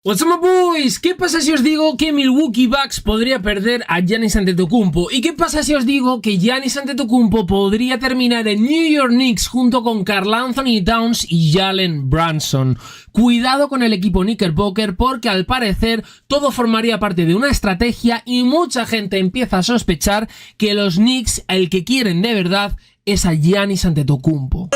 What's up, my boys? ¿Qué pasa si os digo que Milwaukee Bucks podría perder a Giannis Antetokounmpo? ¿Y qué pasa si os digo que Giannis Antetokounmpo podría terminar en New York Knicks junto con Karl-Anthony Towns y Jalen Brunson? Cuidado con el equipo Knickerbocker porque al parecer todo formaría parte de una estrategia y mucha gente empieza a sospechar que los Knicks el que quieren de verdad es a Giannis Antetokounmpo.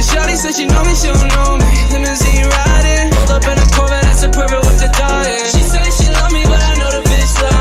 Shawty said she know me, she don't know me. Limousine riding, hold up in a Corvette, that's a perfect with the diet. She said she love me, but I know the bitch lying.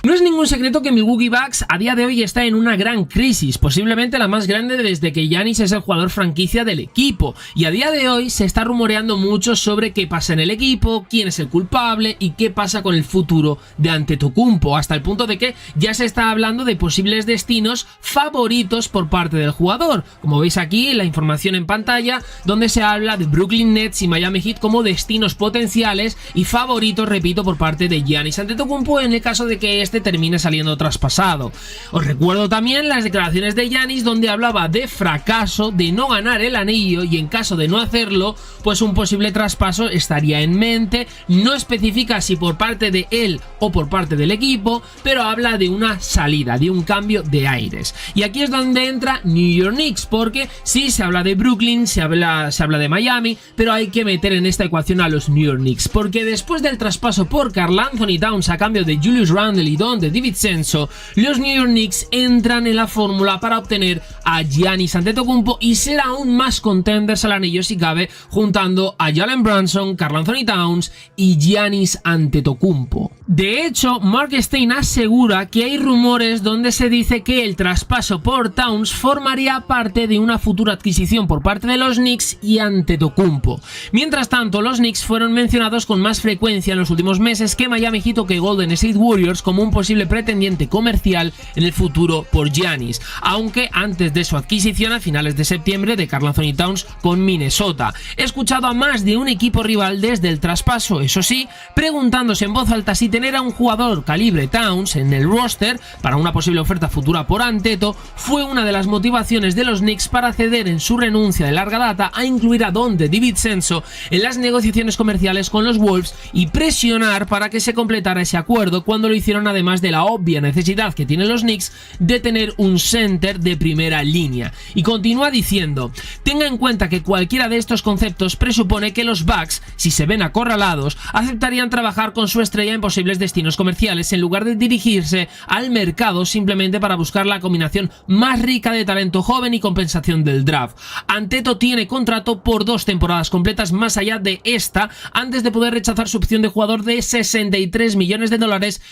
No es ningún secreto que Milwaukee Bucks a día de hoy está en una gran crisis, posiblemente la más grande desde que Giannis es el jugador franquicia del equipo, y a día de hoy se está rumoreando mucho sobre qué pasa en el equipo, quién es el culpable y qué pasa con el futuro de Antetokounmpo, hasta el punto de que ya se está hablando de posibles destinos favoritos por parte del jugador, como veis aquí en la información en pantalla, donde se habla de Brooklyn Nets y Miami Heat como destinos potenciales y favoritos, repito, por parte de Giannis Antetokounmpo en el caso de que este termine saliendo traspasado. Os recuerdo también las declaraciones de Giannis donde hablaba de fracaso, de no ganar el anillo y en caso de no hacerlo, pues un posible traspaso estaría en mente. No especifica si por parte de él o por parte del equipo, pero habla de una salida, de un cambio de aires. Y aquí es donde entra New York Knicks, porque sí se habla de Brooklyn, se habla de Miami, pero hay que meter en esta ecuación a los New York Knicks, porque después del traspaso por Karl-Anthony Towns a cambio de Julius Randle y de DiVincenzo, los New York Knicks entran en la fórmula para obtener a Giannis Antetokounmpo y ser aún más contenders al anillo si cabe, juntando a Jalen Brunson, Karl-Anthony Towns y Giannis Antetokounmpo. De hecho, Mark Stein asegura que hay rumores donde se dice que el traspaso por Towns formaría parte de una futura adquisición por parte de los Knicks y Antetokounmpo. Mientras tanto, los Knicks fueron mencionados con más frecuencia en los últimos meses que Miami Heat o que Golden State Warriors como un posible pretendiente comercial en el futuro por Giannis, aunque antes de su adquisición a finales de septiembre de Karl-Anthony Towns con Minnesota. He escuchado a más de un equipo rival desde el traspaso, eso sí, preguntándose en voz alta si tener a un jugador calibre Towns en el roster para una posible oferta futura por Anteto fue una de las motivaciones de los Knicks para ceder en su renuncia de larga data a incluir a Donte DiVincenzo en las negociaciones comerciales con los Wolves y presionar para que se completara ese acuerdo cuando lo hicieron además de la obvia necesidad que tienen los Knicks de tener un center de primera línea. Y continúa diciendo, tenga en cuenta que cualquiera de estos conceptos presupone que los Bucks, si se ven acorralados, aceptarían trabajar con su estrella en posibles destinos comerciales en lugar de dirigirse al mercado simplemente para buscar la combinación más rica de talento joven y compensación del draft. Anteto tiene contrato por 2 temporadas completas más allá de esta antes de poder rechazar su opción de jugador de $63 millones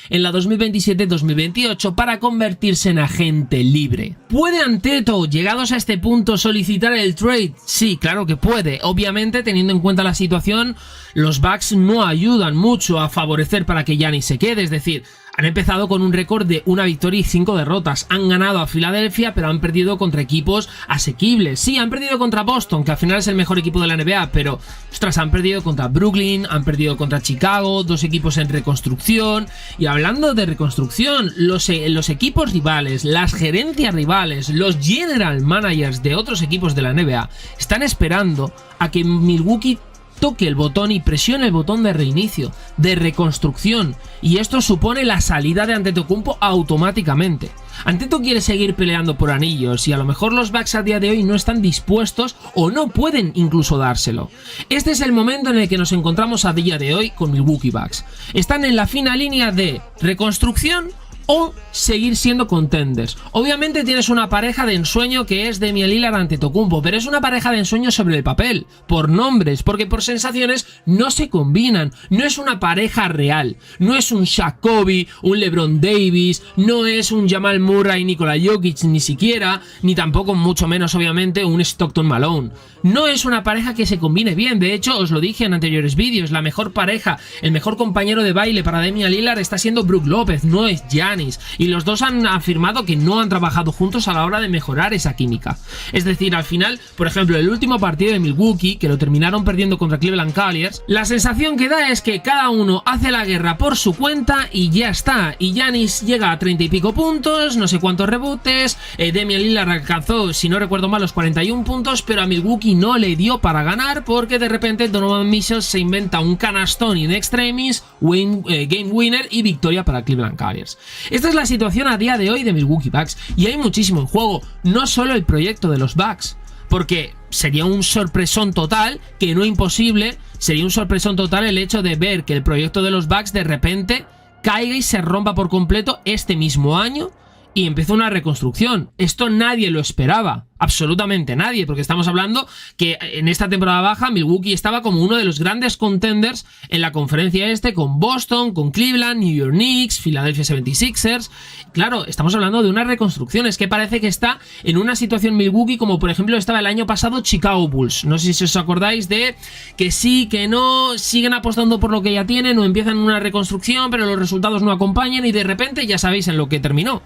en la 2027-2028 para convertirse en agente libre. ¿Puede Anteto, llegados a este punto, solicitar el trade? Sí, claro que puede. Obviamente, teniendo en cuenta la situación, los Bucks no ayudan mucho a favorecer para que Giannis se quede, es decir, han empezado con un récord de 1 victoria y 5 derrotas. Han ganado a Filadelfia, pero han perdido contra equipos asequibles. Sí, han perdido contra Boston, que al final es el mejor equipo de la NBA, pero, ostras, han perdido contra Brooklyn, han perdido contra Chicago, 2 equipos en reconstrucción. Y hablando de reconstrucción, los equipos rivales, las gerencias rivales, los general managers de otros equipos de la NBA están esperando a que Milwaukee toque el botón y presione el botón de reinicio, de reconstrucción, y esto supone la salida de Antetokounmpo automáticamente. Anteto quiere seguir peleando por anillos y a lo mejor los Bucks a día de hoy no están dispuestos o no pueden incluso dárselo. Este es el momento en el que nos encontramos a día de hoy con Milwaukee Bucks. Están en la fina línea de reconstrucción o seguir siendo contenders. Obviamente tienes una pareja de ensueño que es Damian Lillard Antetokounmpo, pero es una pareja de ensueño sobre el papel, por nombres, porque por sensaciones no se combinan, no es una pareja real, no es un Shaq Kobe, un LeBron Davis, no es un Jamal Murray y Nikola Jokic ni siquiera, ni tampoco mucho menos obviamente un Stockton Malone. No es una pareja que se combine bien, de hecho os lo dije en anteriores vídeos, la mejor pareja, el mejor compañero de baile para Damian Lillard está siendo Brook López, no es Giannis. Giannis, y los dos han afirmado que no han trabajado juntos a la hora de mejorar esa química. Es decir, al final, por ejemplo, el último partido de Milwaukee, que lo terminaron perdiendo contra Cleveland Cavaliers, la sensación que da es que cada uno hace la guerra por su cuenta y ya está. Y Giannis llega a 30 y pico puntos, no sé cuántos rebotes, Damian Lillard alcanzó, si no recuerdo mal, los 41 puntos, pero a Milwaukee no le dio para ganar porque de repente Donovan Mitchell se inventa un canastón in extremis, game winner y victoria para Cleveland Cavaliers. Esta es la situación a día de hoy de Milwaukee Bucks y hay muchísimo en juego, no solo el proyecto de los Bucks, porque sería un sorpresón total, que no imposible, sería un sorpresón total el hecho de ver que el proyecto de los Bucks de repente caiga y se rompa por completo este mismo año y empieza una reconstrucción. Esto nadie lo esperaba, absolutamente nadie, porque estamos hablando que en esta temporada baja Milwaukee estaba como uno de los grandes contenders en la conferencia con Boston, con Cleveland, New York Knicks, Philadelphia 76ers. Claro, estamos hablando de una reconstrucción, es que parece que está en una situación Milwaukee como por ejemplo estaba el año pasado Chicago Bulls. No sé si os acordáis de que sí, que no, siguen apostando por lo que ya tienen o empiezan una reconstrucción, pero los resultados no acompañan y de repente ya sabéis en lo que terminó.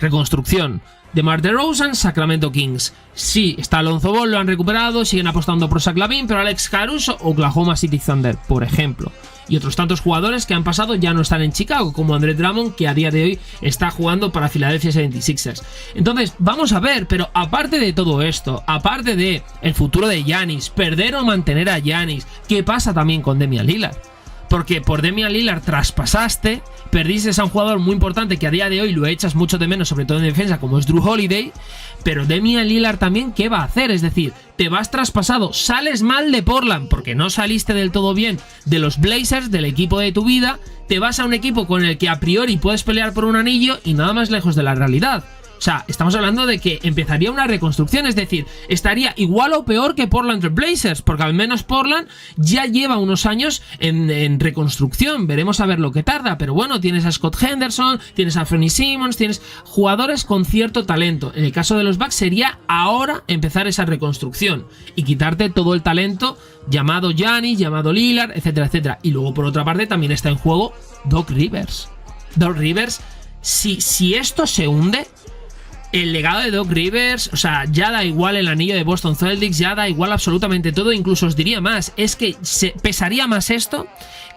Reconstrucción. DeMar DeRozan, Sacramento Kings. Sí, está Alonzo Ball, lo han recuperado, siguen apostando por Zach LaVine, pero Alex Caruso, Oklahoma City Thunder, por ejemplo. Y otros tantos jugadores que han pasado ya no están en Chicago, como Andre Drummond, que a día de hoy está jugando para Philadelphia 76ers. Entonces, vamos a ver, pero aparte de todo esto, aparte de el futuro de Giannis, perder o mantener a Giannis, ¿qué pasa también con Damian Lillard? Porque por Damian Lillard traspasaste, perdiste a un jugador muy importante que a día de hoy lo echas mucho de menos, sobre todo en defensa, como es Drew Holiday. Pero Damian Lillard también, ¿qué va a hacer? Es decir, te vas traspasado, sales mal de Portland porque no saliste del todo bien de los Blazers, del equipo de tu vida, te vas a un equipo con el que a priori puedes pelear por un anillo y nada más lejos de la realidad. O sea, estamos hablando de que empezaría una reconstrucción, es decir, estaría igual o peor que Portland Trail Blazers, porque al menos Portland ya lleva unos años en reconstrucción. Veremos a ver lo que tarda, pero bueno, tienes a Scott Henderson, tienes a Anthony Simmons, tienes jugadores con cierto talento. En el caso de los Bucks sería ahora empezar esa reconstrucción y quitarte todo el talento llamado Giannis, llamado Lillard, etcétera, etcétera. Y luego por otra parte también está en juego Doc Rivers. Doc Rivers, si esto se hunde, el legado de Doc Rivers, o sea, ya da igual el anillo de Boston Celtics, ya da igual absolutamente todo, incluso os diría más, es que pesaría más esto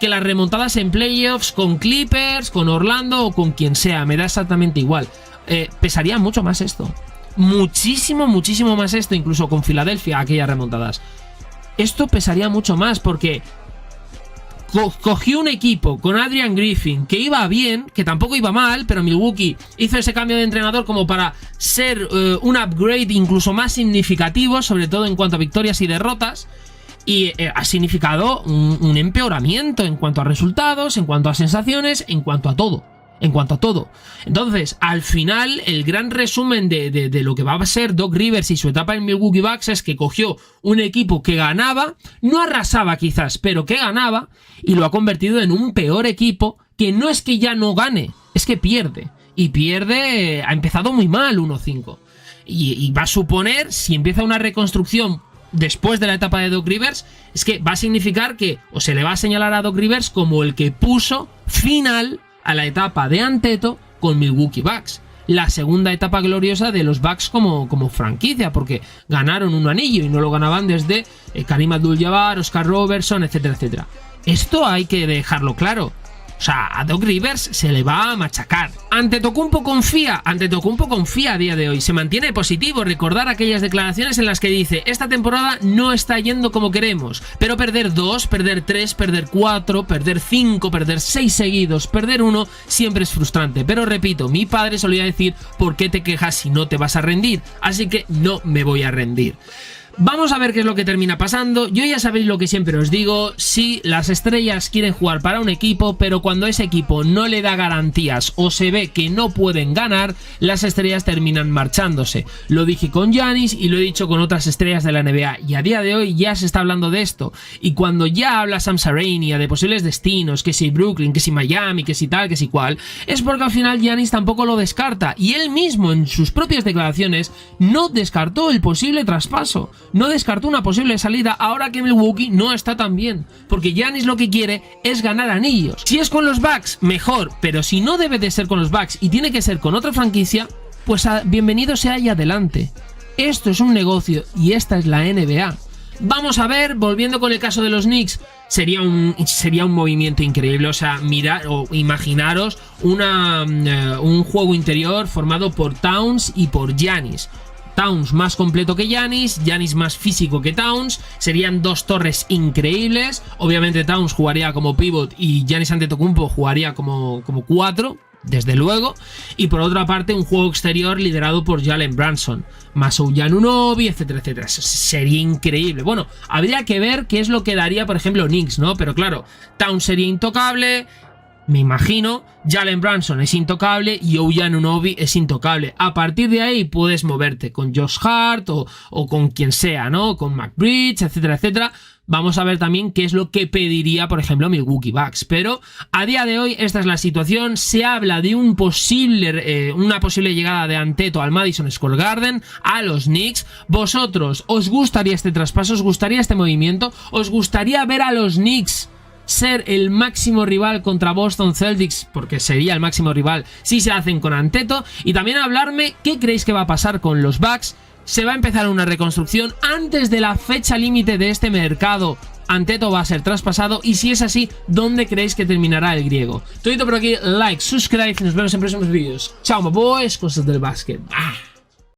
que las remontadas en playoffs con Clippers, con Orlando o con quien sea, me da exactamente igual. Pesaría mucho más esto, muchísimo, muchísimo más esto, incluso con Filadelfia, aquellas remontadas. Esto pesaría mucho más porque cogió un equipo con Adrian Griffin que iba bien, que tampoco iba mal, pero Milwaukee hizo ese cambio de entrenador como para ser un upgrade incluso más significativo, sobre todo en cuanto a victorias y derrotas, y ha significado un empeoramiento en cuanto a resultados, en cuanto a sensaciones, en cuanto a todo. Entonces, al final, el gran resumen de lo que va a ser Doc Rivers y su etapa en Milwaukee Bucks es que cogió un equipo que ganaba, no arrasaba quizás, pero que ganaba, y lo ha convertido en un peor equipo que no es que ya no gane, es que pierde. Y pierde, ha empezado muy mal 1-5. Y va a suponer, si empieza una reconstrucción después de la etapa de Doc Rivers, es que va a significar que o se le va a señalar a Doc Rivers como el que puso final a la etapa de Anteto con Milwaukee Bucks. La segunda etapa gloriosa de los Bucks como franquicia, porque ganaron un anillo y no lo ganaban desde Kareem Abdul-Jabbar, Oscar Robertson, etcétera, etcétera. Esto hay que dejarlo claro. O sea, a Doc Rivers se le va a machacar. Antetokounmpo confía a día de hoy, se mantiene positivo. Recordar aquellas declaraciones en las que dice: esta temporada no está yendo como queremos, pero perder 2, perder 3, perder 4, perder 5, perder 6 seguidos, perder 1, siempre es frustrante. Pero repito, mi padre solía decir: ¿por qué te quejas si no te vas a rendir? Así que no me voy a rendir. Vamos a ver qué es lo que termina pasando. Yo ya sabéis lo que siempre os digo: sí, las estrellas quieren jugar para un equipo, pero cuando ese equipo no le da garantías o se ve que no pueden ganar, las estrellas terminan marchándose. Lo dije con Giannis y lo he dicho con otras estrellas de la NBA, y a día de hoy ya se está hablando de esto. Y cuando ya habla Sam Sarania de posibles destinos, que si Brooklyn, que si Miami, que si tal, que si cual, es porque al final Giannis tampoco lo descarta, y él mismo en sus propias declaraciones no descartó el posible traspaso. no descartó una posible salida ahora que Milwaukee no está tan bien, porque Giannis lo que quiere es ganar anillos. Si es con los Bucks, mejor, pero si no debe de ser con los Bucks y tiene que ser con otra franquicia, pues bienvenido sea y adelante. Esto es un negocio y esta es la NBA. Vamos a ver, volviendo con el caso de los Knicks, sería un movimiento increíble. O sea, mirad o imaginaros un juego interior formado por Towns y por Giannis. Towns más completo que Giannis, Giannis más físico que Towns, serían dos torres increíbles. Obviamente Towns jugaría como pivot y Giannis Antetokounmpo jugaría como 4, desde luego. Y por otra parte un juego exterior liderado por Jalen Brunson, más Anunoby, etcétera, etcétera. Sería increíble. Bueno, habría que ver qué es lo que daría, por ejemplo, Knicks, ¿no? Pero claro, Towns sería intocable, me imagino, Jalen Brunson es intocable y Anunoby es intocable. A partir de ahí puedes moverte con Josh Hart o con quien sea, ¿no? Con McBride, etcétera, etcétera. Vamos a ver también qué es lo que pediría, por ejemplo, Milwaukee Bucks. Pero a día de hoy esta es la situación. Se habla de una posible llegada de Anteto al Madison Square Garden, a los Knicks. ¿Vosotros os gustaría este traspaso? ¿Os gustaría este movimiento? ¿Os gustaría ver a los Knicks ser el máximo rival contra Boston Celtics? Porque sería el máximo rival si se hacen con Anteto. Y también hablarme qué creéis que va a pasar con los Bucks. ¿Se va a empezar una reconstrucción antes de la fecha límite de este mercado? ¿Anteto va a ser traspasado? Y si es así, ¿dónde creéis que terminará el griego? Todo por aquí, like, subscribe y nos vemos en próximos vídeos. Chao, my boys, cosas del básquet.